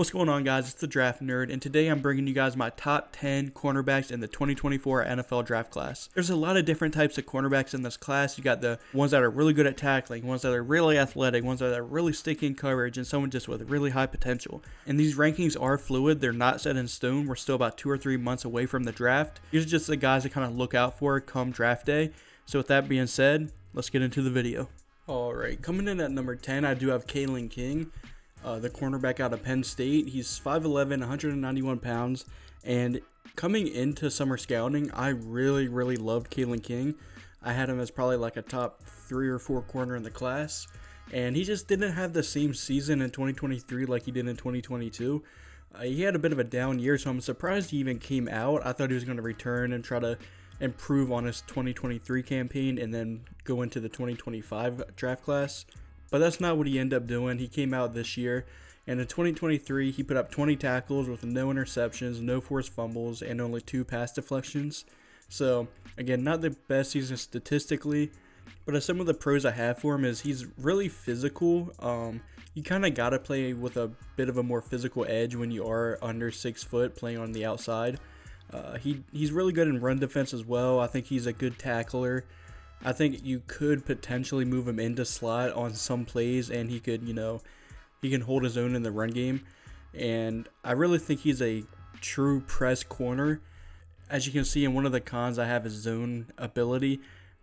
What's going on, guys? It's the Draft Nerd, and today I'm bringing you guys my top 10 cornerbacks in the 2024 NFL Draft class. There's a lot of different types of cornerbacks in this class. You got the ones that are really good at tackling, ones that are really athletic, ones that are really sticky in coverage, and someone just with really high potential. And these rankings are fluid. They're not set in stone. We're still about 2 or 3 months away from the draft. These are just the guys to kind of look out for come draft day. So with that being said, let's get into the video. Alright, coming in at number 10, I do have Koolaid King. The cornerback out of Penn State. He's 5'11", 191 pounds, and coming into summer scouting, I really loved Koolaid King. I had him as probably like a top 3 or 4 corner in the class, and he just didn't have the same season in 2023 like he did in 2022. He had a bit of a down year, so I'm surprised he even came out. I thought he was going to return and try to improve on his 2023 campaign and then go into the 2025 draft class. But that's not what he ended up doing. He came out this year, and in 2023, he put up 20 tackles with no interceptions, no forced fumbles, and only 2 pass deflections. So, again, not the best season statistically, but some of the pros I have for him is he's really physical. You kind of got to play with a bit of a more physical edge when you are under 6 foot playing on the outside. He's really good in run defense as well. I think he's a good tackler. I think you could potentially move him into slot on some plays, and he could, he can hold his own in the run game. And I really think he's a true press corner. As you can see in one of the cons, I have his zone ability.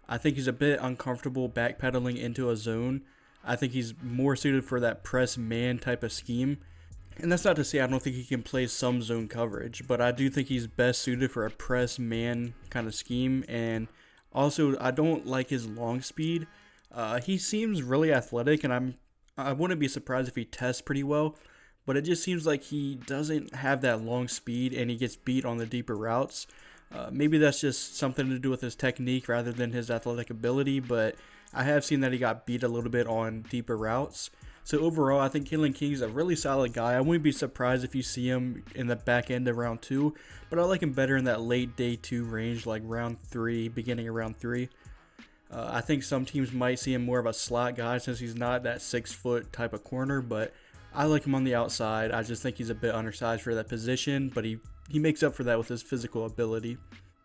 I think he's a bit uncomfortable backpedaling into a zone. I think he's more suited for that press man type of scheme. And that's not to say I don't think he can play some zone coverage, but I do think he's best suited for a press man kind of scheme. And also, I don't like his long speed. He seems really athletic, and I wouldn't be surprised if he tests pretty well, but it just seems like he doesn't have that long speed, and he gets beat on the deeper routes. Maybe that's just something to do with his technique rather than his athletic ability, but I have seen that he got beat a little bit on deeper routes. So overall, I think Koolaid King is a really solid guy. I wouldn't be surprised if you see him in the back end of round 2, but I like him better in that late day 2 range, like round 3, beginning of round 3. I think some teams might see him more of a slot guy since he's not that 6 foot type of corner, but I like him on the outside. I just think he's a bit undersized for that position, but he makes up for that with his physical ability.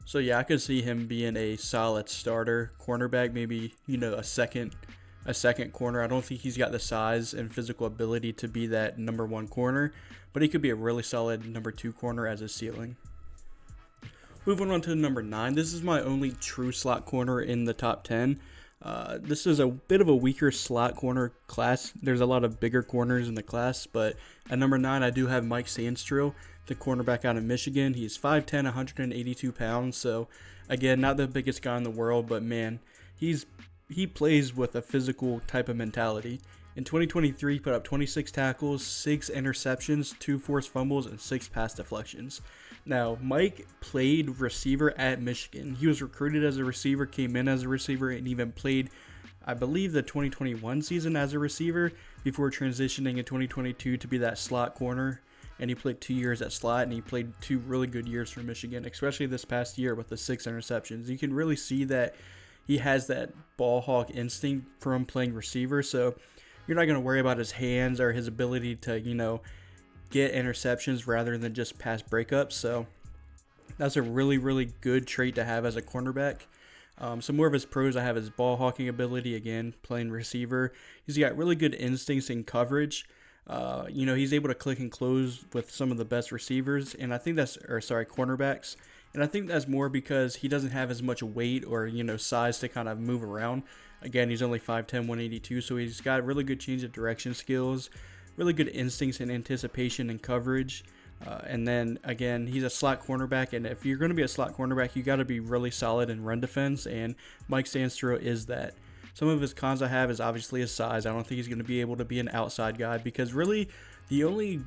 So yeah, I could see him being a solid starter cornerback, maybe, a second corner. I don't think he's got the size and physical ability to be that number 1 corner, but he could be a really solid number 2 corner as a ceiling. Moving on to number 9, this is my only true slot corner in the top 10. This is a bit of a weaker slot corner class. There's a lot of bigger corners in the class, but at number 9, I do have Mike Sandro, the cornerback out of Michigan. He's 5'10", 182 pounds, so again, not the biggest guy in the world, but man, he plays with a physical type of mentality. In 2023, he put up 26 tackles, 6 interceptions, 2 forced fumbles, and 6 pass deflections. Now, Mike played receiver at Michigan. He was recruited as a receiver, came in as a receiver, and even played, I believe, the 2021 season as a receiver before transitioning in 2022 to be that slot corner. And he played 2 years at slot, and he played 2 really good years for Michigan, especially this past year with the 6 interceptions. You can really see that he has that ball hawk instinct from playing receiver, so you're not going to worry about his hands or his ability to, get interceptions rather than just pass breakups. So that's a really good trait to have as a cornerback. Some more of his pros, I have his ball hawking ability, again, playing receiver. He's got really good instincts in coverage. He's able to click and close with some of the best receivers, and I think cornerbacks. And I think that's more because he doesn't have as much weight or, size to kind of move around. Again, he's only 5'10", 182, so he's got really good change of direction skills, really good instincts and anticipation and coverage. And then, again, he's a slot cornerback, and if you're going to be a slot cornerback, you got to be really solid in run defense, and Mike Sandro is that. Some of his cons I have is obviously his size. I don't think he's going to be able to be an outside guy because really the only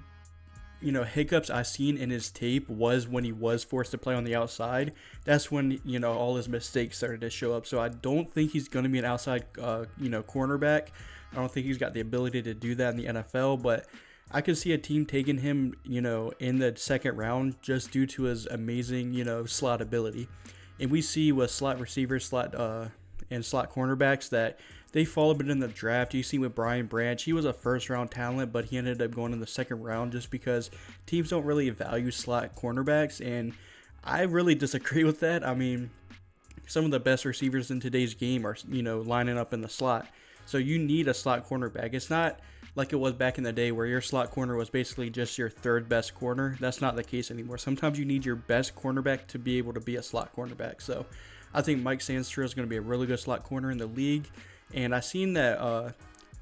hiccups I seen in his tape was when he was forced to play on the outside. That's when, all his mistakes started to show up. So I don't think he's going to be an outside, cornerback. I don't think he's got the ability to do that in the NFL, but I could see a team taking him, in the second round just due to his amazing, slot ability. And we see with slot receivers, and slot cornerbacks that they fall a bit in the draft. You see with Brian Branch, he was a first-round talent, but he ended up going in the second round just because teams don't really value slot cornerbacks, and I really disagree with that. I mean, some of the best receivers in today's game are, lining up in the slot. So you need a slot cornerback. It's not like it was back in the day where your slot corner was basically just your third best corner. That's not the case anymore. Sometimes you need your best cornerback to be able to be a slot cornerback. So I think Mike Sandro is going to be a really good slot corner in the league. And I seen that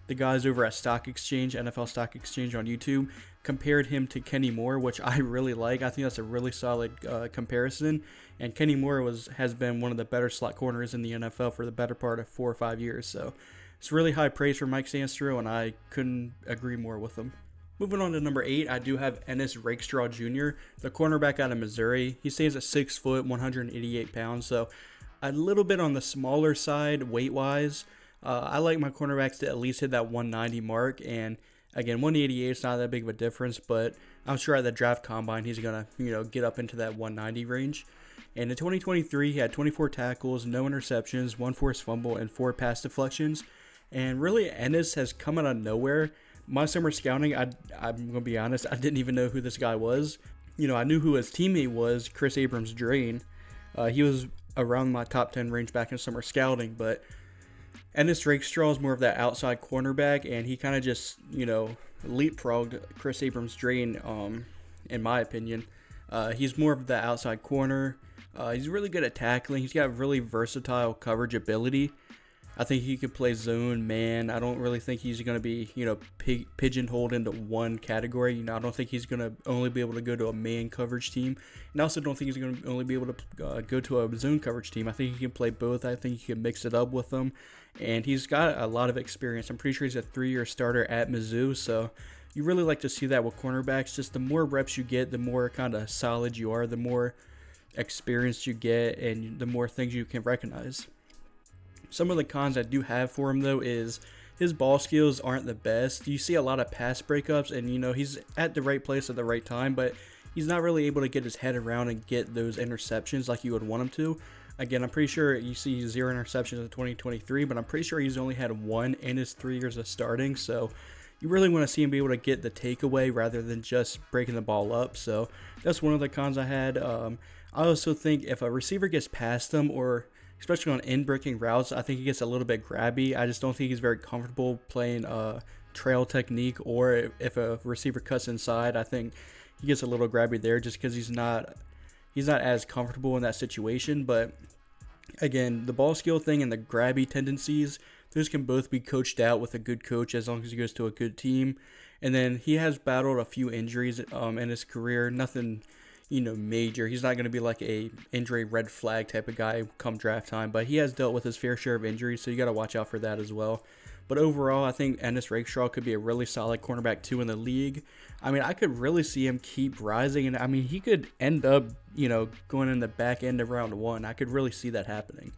the guys over at Stock Exchange, NFL Stock Exchange on YouTube, compared him to Kenny Moore, which I really like. I think that's a really solid comparison. And Kenny Moore has been one of the better slot corners in the NFL for the better part of 4 or 5 years. So it's really high praise for Mike Sandro, and I couldn't agree more with him. Moving on to number 8, I do have Andis Rowe Jr., the cornerback out of Missouri. He stays at 6 foot, 188 pounds, so a little bit on the smaller side weight-wise. I like my cornerbacks to at least hit that 190 mark, and again, 188 is not that big of a difference, but I'm sure at the draft combine he's going to, get up into that 190 range. And in 2023, he had 24 tackles, no interceptions, 1 forced fumble, and 4 pass deflections. And really, Andis has come out of nowhere. My summer scouting, I'm going to be honest, I didn't even know who this guy was. I knew who his teammate was, Chris Abrams-Drain. He was around my top 10 range back in summer scouting, but Andis Rowe is more of that outside cornerback, and he kind of just, leapfrogged Chris Abrams-Drain, in my opinion. He's more of the outside corner. He's really good at tackling. He's got really versatile coverage ability. I think he could play zone, man. I don't really think he's going to be, pigeonholed into one category. I don't think he's going to only be able to go to a man coverage team. And I also don't think he's going to only be able to go to a zone coverage team. I think he can play both. I think he can mix it up with them. And he's got a lot of experience. I'm pretty sure he's a 3-year starter at Mizzou. So you really like to see that with cornerbacks. Just the more reps you get, the more kind of solid you are, the more experience you get, and the more things you can recognize. Some of the cons I do have for him, though, is his ball skills aren't the best. You see a lot of pass breakups, and, he's at the right place at the right time, but he's not really able to get his head around and get those interceptions like you would want him to. Again, I'm pretty sure you see 0 interceptions in 2023, but I'm pretty sure he's only had 1 in his 3 years of starting, so you really want to see him be able to get the takeaway rather than just breaking the ball up. So that's one of the cons I had. I also think if a receiver gets past him, or especially on in-breaking routes, I think he gets a little bit grabby. I just don't think he's very comfortable playing trail technique, or if a receiver cuts inside, I think he gets a little grabby there just because he's not as comfortable in that situation. But again, the ball skill thing and the grabby tendencies, those can both be coached out with a good coach as long as he goes to a good team. And then he has battled a few injuries in his career, nothing major. He's not going to be like a injury red flag type of guy come draft time, but he has dealt with his fair share of injuries, so you got to watch out for that as well. But overall, I think Andis Rowe could be a really solid cornerback 2 in the league. I mean, I could really see him keep rising, and I mean, he could end up, going in the back end of round 1. I could really see that happening.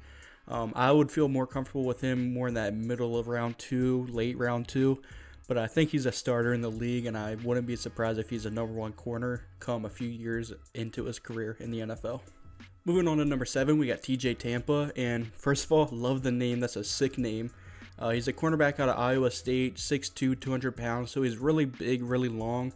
I would feel more comfortable with him more in that middle of round 2, late round 2. But I think he's a starter in the league, and I wouldn't be surprised if he's a number 1 corner come a few years into his career in the NFL. Moving on to number 7, we got TJ Tampa. And first of all, love the name. That's a sick name. He's a cornerback out of Iowa State, 6'2", 200 pounds. So he's really big, really long.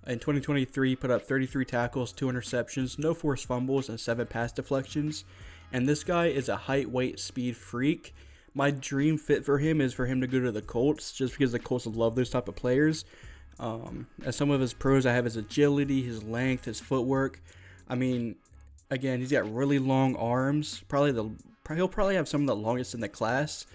In 2023, he put up 33 tackles, 2 interceptions, no forced fumbles, and 7 pass deflections. And this guy is a height, weight, speed freak. My dream fit for him is for him to go to the Colts, just because the Colts love those type of players. As some of his pros, I have his agility, his length, his footwork. I mean, again, he's got really long arms. He'll probably have some of the longest in the class.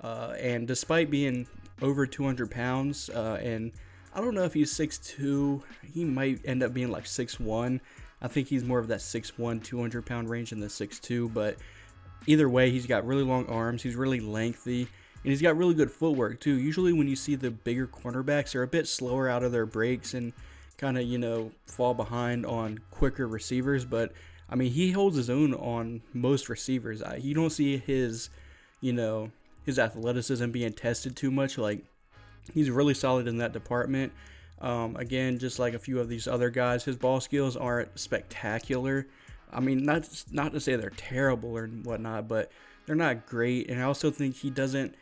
And despite being over 200 pounds, and I don't know if he's 6'2", he might end up being like 6'1". I think he's more of that 6'1", 200 pound range than the 6'2", but either way, he's got really long arms, he's really lengthy, and he's got really good footwork too. Usually when you see the bigger cornerbacks, they're a bit slower out of their breaks and kind of, fall behind on quicker receivers. But, I mean, he holds his own on most receivers. You don't see his athleticism being tested too much. Like, he's really solid in that department. Again, just like a few of these other guys, his ball skills aren't spectacular. I mean, not to say they're terrible or whatnot, but they're not great. And I also think he doesn't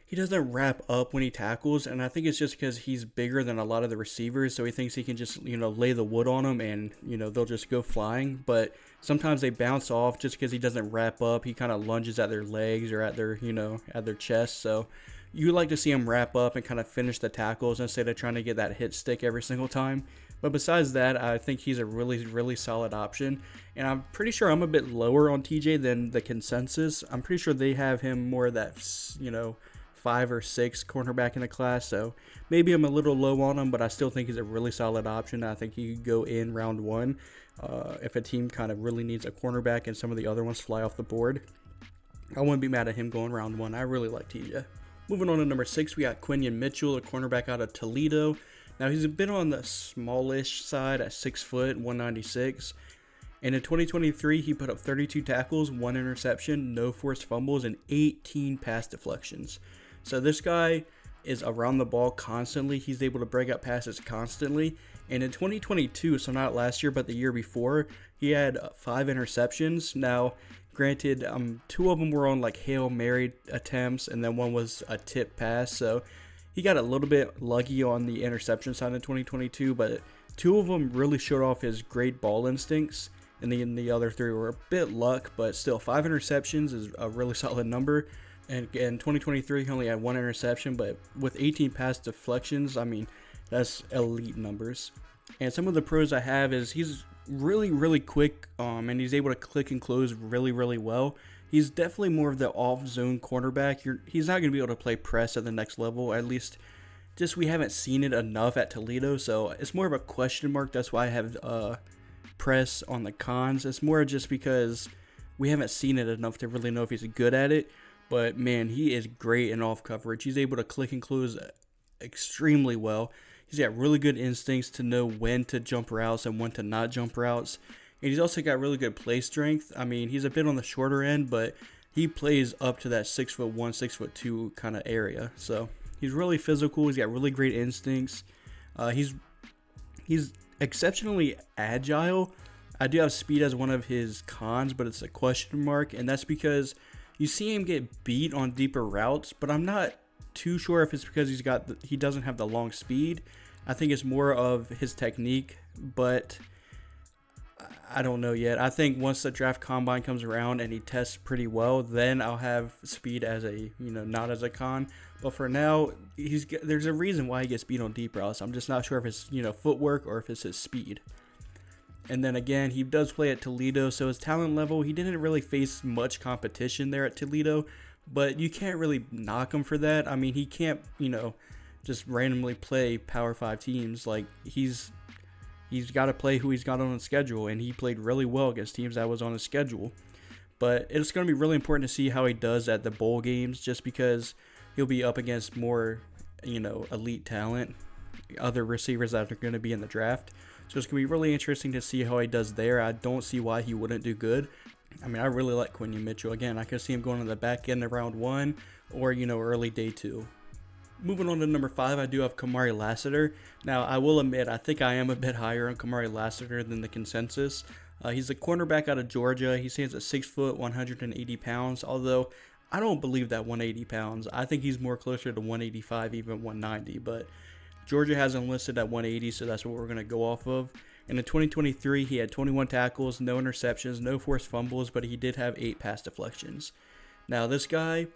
he doesn't wrap up when he tackles, and I think it's just because he's bigger than a lot of the receivers, so he thinks he can just, lay the wood on them and, they'll just go flying. But sometimes they bounce off just because he doesn't wrap up. He kind of lunges at their legs or at their, at their chest. So you like to see him wrap up and kind of finish the tackles instead of trying to get that hit stick every single time. But besides that, I think he's a really, really solid option. And I'm pretty sure I'm a bit lower on TJ than the consensus. I'm pretty sure they have him more that, 5 or 6 cornerback in the class, so maybe I'm a little low on him, but I still think he's a really solid option. I think he could go in round 1 if a team kind of really needs a cornerback and some of the other ones fly off the board. I wouldn't be mad at him going round 1. I really like TJ. Moving on to number 6, we got Teeyon Mitchell, a cornerback out of Toledo. Now, he's a bit on the smallish side at 6 foot, 196. And in 2023, he put up 32 tackles, 1 interception, no forced fumbles, and 18 pass deflections. So this guy is around the ball constantly. He's able to break up passes constantly. And in 2022, so not last year, but the year before, he had 5 interceptions. Now, granted, 2 of them were on like Hail Mary attempts, and then 1 was a tip pass. So he got a little bit lucky on the interception side in 2022, but 2 of them really showed off his great ball instincts. And the other 3 were a bit luck, but still 5 interceptions is a really solid number. And in 2023, he only had 1 interception, but with 18 pass deflections, I mean, that's elite numbers. And some of the pros I have is he's really, really quick, and he's able to click and close really, really well. He's definitely more of the off-zone cornerback. He's not going to be able to play press at the next level, at least just we haven't seen it enough at Toledo, so it's more of a question mark. That's why I have press on the cons. It's more just because we haven't seen it enough to really know if he's good at it. But man, he is great in off coverage. He's able to click and close extremely well. He's got really good instincts to know when to jump routes and when to not jump routes. And he's also got really good play strength. I mean, he's a bit on the shorter end, but he plays up to that 6'1", 6'2" kind of area. So he's really physical. He's got really great instincts. He's exceptionally agile. I do have speed as one of his cons, but it's a question mark, and that's because you see him get beat on deeper routes, but I'm not too sure if it's because he doesn't have the long speed. I think it's more of his technique, but I don't know yet. I think once the draft combine comes around and he tests pretty well, then I'll have speed as a, not as a con. But for now, there's a reason why he gets beat on deep routes. I'm just not sure if it's, footwork or if it's his speed. And then again, he does play at Toledo, so his talent level, he didn't really face much competition there at Toledo, but you can't really knock him for that. I mean, he can't, just randomly play Power 5 teams. Like, he's got to play who he's got on his schedule, and he played really well against teams that was on his schedule. But it's going to be really important to see how he does at the bowl games, just because he'll be up against more, elite talent, other receivers that are going to be in the draft. So it's going to be really interesting to see how he does there. I don't see why he wouldn't do good. I mean, I really like Teeyon Mitchell. Again, I could see him going on the back end of round 1 or, early day 2. Moving on to number 5, I do have Kamari Lasser. Now, I will admit, I think I am a bit higher on Kamari Lasser than the consensus. He's a cornerback out of Georgia. He stands at 6 foot, 180 pounds, although I don't believe that 180 pounds. I think he's more closer to 185, even 190, but Georgia has him listed at 180, so that's what we're going to go off of. And in 2023, he had 21 tackles, no interceptions, no forced fumbles, but he did have 8 pass deflections. Now, this guy,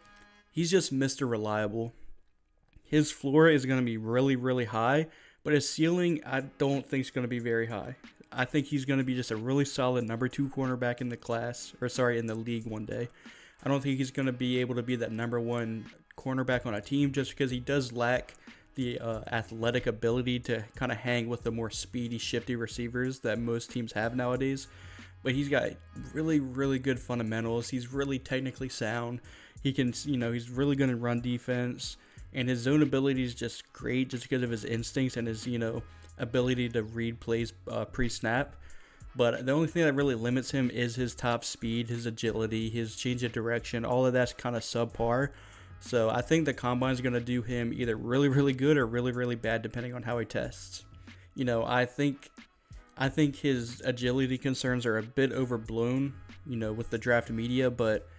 he's just Mr. Reliable. His floor is going to be really, really high, but his ceiling, I don't think is going to be very high. I think he's going to be just a really solid number 2 cornerback in the league one day. I don't think he's going to be able to be that number 1 cornerback on a team just because he does lack the athletic ability to kind of hang with the more speedy, shifty receivers that most teams have nowadays. But he's got really, really good fundamentals. He's really technically sound. He can, he's really good in run defense. And his zone ability is just great just because of his instincts and his, ability to read plays pre-snap. But the only thing that really limits him is his top speed, his agility, his change of direction. All of that's kind of subpar. So I think the combine is going to do him either really, really good or really, really bad, depending on how he tests. I think his agility concerns are a bit overblown, with the draft media, but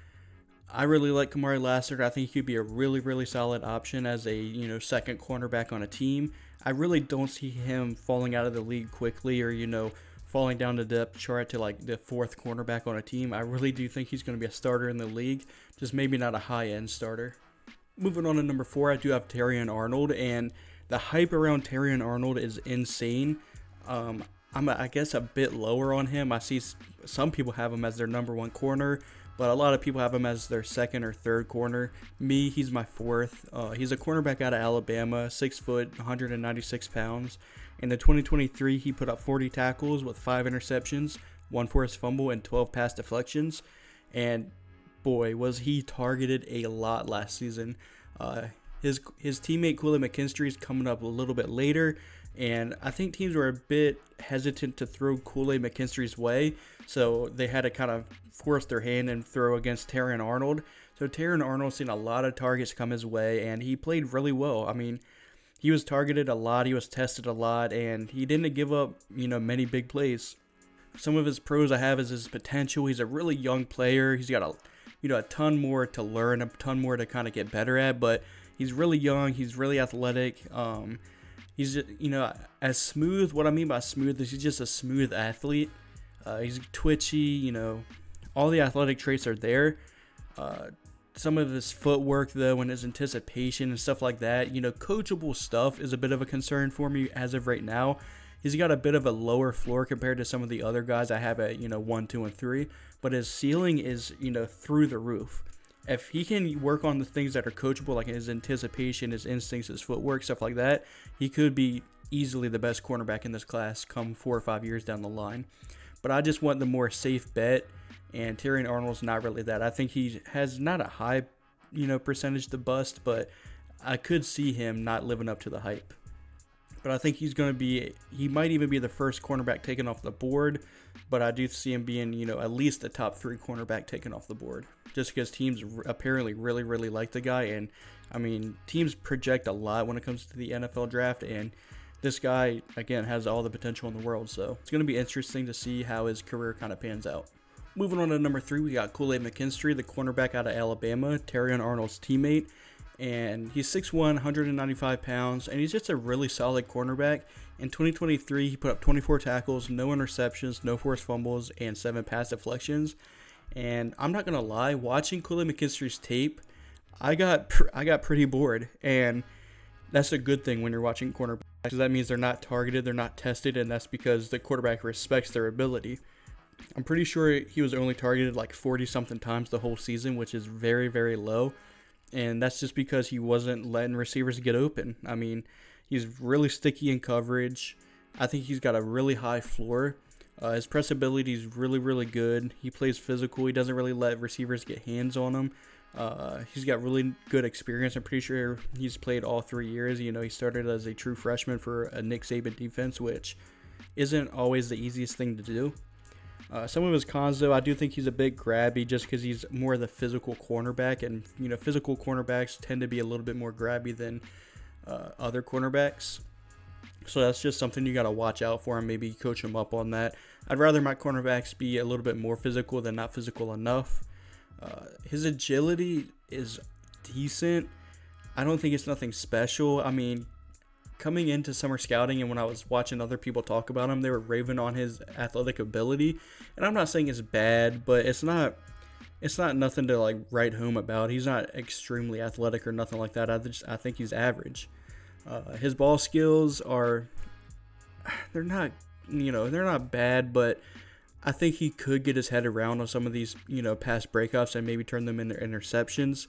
I really like Kamari Lasser. I think he could be a really, really solid option as a, second cornerback on a team. I really don't see him falling out of the league quickly or, falling down the depth chart to like the fourth cornerback on a team. I really do think he's going to be a starter in the league, just maybe not a high-end starter. Moving on to number 4, I do have Teeyon Arnold, and the hype around Teeyon Arnold is insane. I guess a bit lower on him. I see some people have him as their number 1 corner, but a lot of people have him as their second or third corner. Me, he's my 4th. He's a cornerback out of Alabama, 6 foot, 196 pounds. In the 2023, he put up 40 tackles with 5 interceptions, 1 forced fumble, and 12 pass deflections. And boy, was he targeted a lot last season. His teammate Koolaid McKinstry is coming up a little bit later, and I think teams were a bit hesitant to throw Koolaid McKinstry's way, so they had to kind of force their hand and throw against Teeyon Arnold. So Teeyon Arnold seen a lot of targets come his way, and he played really well. I mean, he was targeted a lot, he was tested a lot, and he didn't give up, many big plays. Some of his pros I have is his potential. He's a really young player. He's got a ton more to learn, a ton more to kind of get better at, but he's really young. He's really athletic. He's just, as smooth. What I mean by smooth is he's just a smooth athlete. He's twitchy, all the athletic traits are there. Some of his footwork, though, and his anticipation and stuff like that, coachable stuff is a bit of a concern for me as of right now. He's got a bit of a lower floor compared to some of the other guys I have at, 1, 2, and 3, but his ceiling is, through the roof. If he can work on the things that are coachable, like his anticipation, his instincts, his footwork, stuff like that, he could be easily the best cornerback in this class come 4 or 5 years down the line. But I just want the more safe bet, and Teeyon Arnold's not really that. I think he has not a high, percentage to bust, but I could see him not living up to the hype. But I think he might even be the first cornerback taken off the board, but I do see him being, at least a top 3 cornerback taken off the board, just because teams apparently really, really like the guy. And I mean, teams project a lot when it comes to the NFL draft, and this guy, again, has all the potential in the world. So it's going to be interesting to see how his career kind of pans out. Moving on to number 3, we got Koolaid McKinstry, the cornerback out of Alabama, Teeyon Arnold's teammate. And he's 6'1", 195 pounds, and he's just a really solid cornerback. In 2023, he put up 24 tackles, no interceptions, no forced fumbles, and 7 pass deflections. And I'm not going to lie, watching Koolaid McKinstry's tape, I got pretty bored. And that's a good thing when you're watching cornerbacks, because that means they're not targeted, they're not tested, and that's because the quarterback respects their ability. I'm pretty sure he was only targeted like 40-something times the whole season, which is very, very low. And that's just because he wasn't letting receivers get open. I mean, he's really sticky in coverage. I think he's got a really high floor. His press ability is really, really good. He plays physical. He doesn't really let receivers get hands on him. He's got really good experience. I'm pretty sure he's played all 3 years. He started as a true freshman for a Nick Saban defense, which isn't always the easiest thing to do. Some of his cons, though, I do think he's a bit grabby just because he's more of the physical cornerback, and physical cornerbacks tend to be a little bit more grabby than other cornerbacks. So that's just something you got to watch out for and maybe coach him up on that. I'd rather my cornerbacks be a little bit more physical than not physical enough. His agility is decent. I don't think it's nothing special. I mean, coming into summer scouting and when I was watching other people talk about him, they were raving on his athletic ability. And I'm not saying it's bad, but it's not nothing to like write home about. He's not extremely athletic or nothing like that. I think he's average. His ball skills they're not bad, but I think he could get his head around on some of these, pass breakups and maybe turn them into interceptions.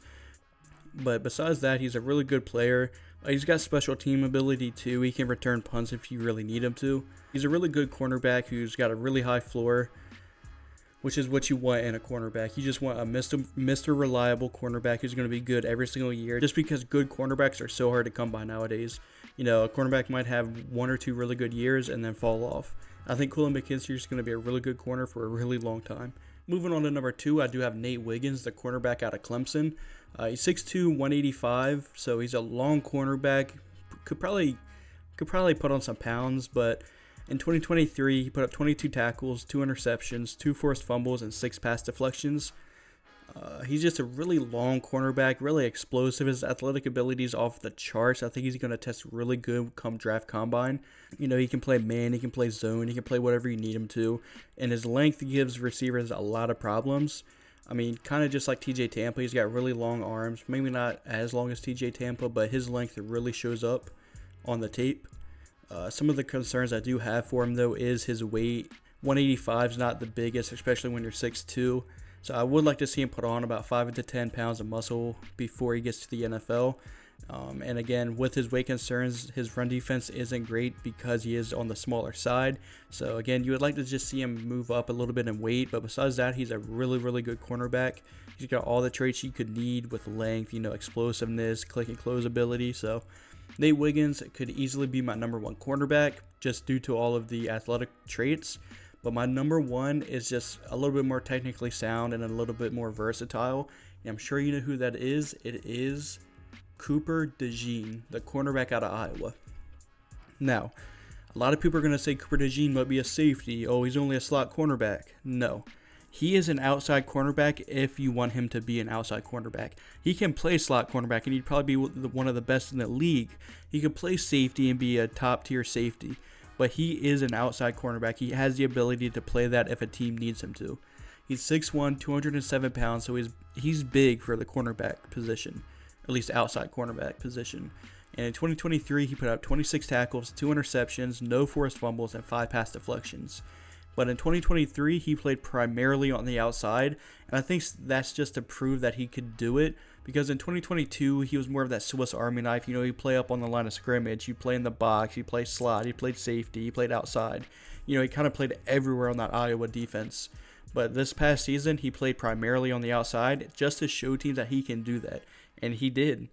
But besides that, he's a really good player. He's got special team ability too. He can return punts if you really need him to. He's a really good cornerback who's got a really high floor, which is what you want in a cornerback. You just want a Mr. Reliable cornerback who's going to be good every single year, just because good cornerbacks are so hard to come by nowadays. A cornerback might have 1 or 2 really good years and then fall off. I think Koolaid McKinstry is going to be a really good corner for a really long time. Moving on to number 2, I do have Nate Wiggins, the cornerback out of Clemson. He's 6'2", 185, so he's a long cornerback. Could probably put on some pounds, but in 2023, he put up 22 tackles, 2 interceptions, 2 forced fumbles, and 6 pass deflections. He's just a really long cornerback, really explosive. His athletic abilities off the charts. I think he's going to test really good come draft combine. You know, he can play man, he can play zone, he can play whatever you need him to. And his length gives receivers a lot of problems. I mean, kind of just like TJ Tampa, he's got really long arms. Maybe not as long as TJ Tampa, but his length really shows up on the tape. Some of the concerns I do have for him, though, is his weight. 185 is not the biggest, especially when you're 6'2". So I would like to see him put on about 5 to 10 pounds of muscle before he gets to the NFL. And again, with his weight concerns, his run defense isn't great because he is on the smaller side. So again, you would like to just see him move up a little bit in weight. But besides that, he's a really, really good cornerback. He's got all the traits you could need with length, you know, explosiveness, click and close ability. So Nate Wiggins could easily be my number 1 cornerback just due to all of the athletic traits. But my number 1 is just a little bit more technically sound and a little bit more versatile. And I'm sure you know who that is. It is Cooper Dein, the cornerback out of Iowa. Now, a lot of people are going to say Cooper Dein might be a safety. Oh, he's only a slot cornerback. No. He is an outside cornerback if you want him to be an outside cornerback. He can play slot cornerback, and he'd probably be one of the best in the league. He could play safety and be a top-tier safety. But he is an outside cornerback. He has the ability to play that if a team needs him to. He's 6'1", 207 pounds, so he's big for the cornerback position, at least outside cornerback position. And in 2023, he put out 26 tackles, 2 interceptions, no forced fumbles, and 5 pass deflections. But in 2023, he played primarily on the outside, and I think that's just to prove that he could do it, because in 2022, he was more of that Swiss Army knife. You know, he'd play up on the line of scrimmage, he'd play in the box, he'd play slot, he played safety, he played outside. You know, he kind of played everywhere on that Iowa defense. But this past season, he played primarily on the outside just to show teams that he can do that, and he did.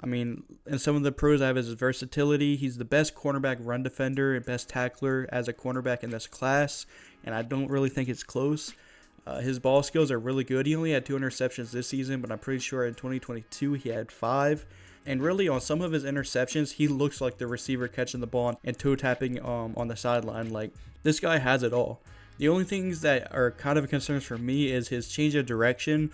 I mean, and some of the pros I have is his versatility. He's the best cornerback run defender and best tackler as a cornerback in this class, and I don't really think it's close. His ball skills are really good. He only had 2 interceptions this season, but I'm pretty sure in 2022 he had 5. And really, on some of his interceptions, he looks like the receiver catching the ball and toe tapping on the sideline. Like, this guy has it all. The only things that are kind of concerns for me is his change of direction.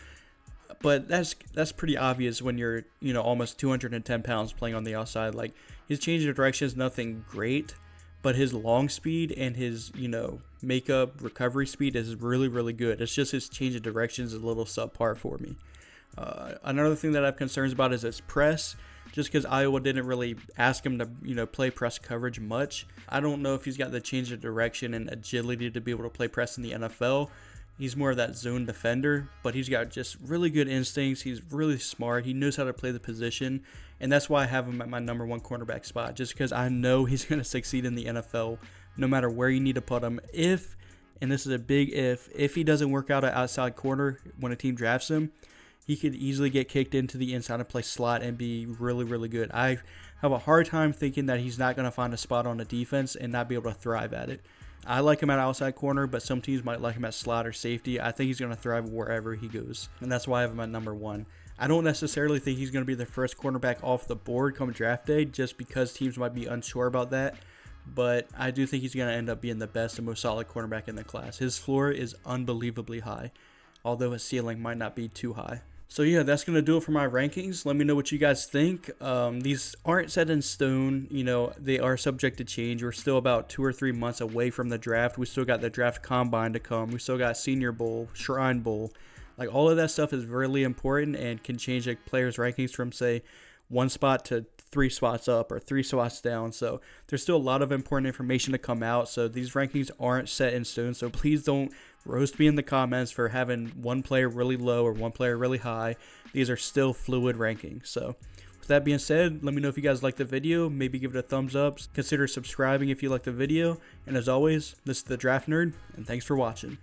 But that's pretty obvious when you're, you know, almost 210 pounds playing on the outside. Like, his change of direction is nothing great, but his long speed and his, you know, makeup recovery speed is really, really good. It's just his change of direction is a little subpar for me. Another thing that I have concerns about is his press. Just because Iowa didn't really ask him to, you know, play press coverage much. I don't know if he's got the change of direction and agility to be able to play press in the NFL. He's more of that zone defender, but he's got just really good instincts. He's really smart. He knows how to play the position, and that's why I have him at my number 1 cornerback spot, just because I know he's going to succeed in the NFL no matter where you need to put him. If, and this is a big if he doesn't work out at outside corner when a team drafts him, he could easily get kicked into the inside and play slot and be really, really good. I have a hard time thinking that he's not going to find a spot on the defense and not be able to thrive at it. I like him at outside corner, but some teams might like him at slot or safety. I think he's going to thrive wherever he goes, and that's why I have him at number 1. I don't necessarily think he's going to be the first cornerback off the board come draft day, just because teams might be unsure about that, but I do think he's going to end up being the best and most solid cornerback in the class. His floor is unbelievably high, although his ceiling might not be too high. So yeah, that's going to do it for my rankings. Let me know what you guys think. These aren't set in stone. You know, they are subject to change. We're still about 2 or 3 months away from the draft. We still got the draft combine to come. We still got Senior Bowl, Shrine Bowl. Like, all of that stuff is really important and can change a player's rankings from, say, 1 spot to 3 spots up or 3 spots down. So there's still a lot of important information to come out. So these rankings aren't set in stone. So please don't roast me in the comments for having one player really low or one player really high. These are still fluid rankings. So with that being said, let me know if you guys like the video. Maybe give it a thumbs up. Consider subscribing if you like the video. And as always, this is the Draft Nerd, and thanks for watching.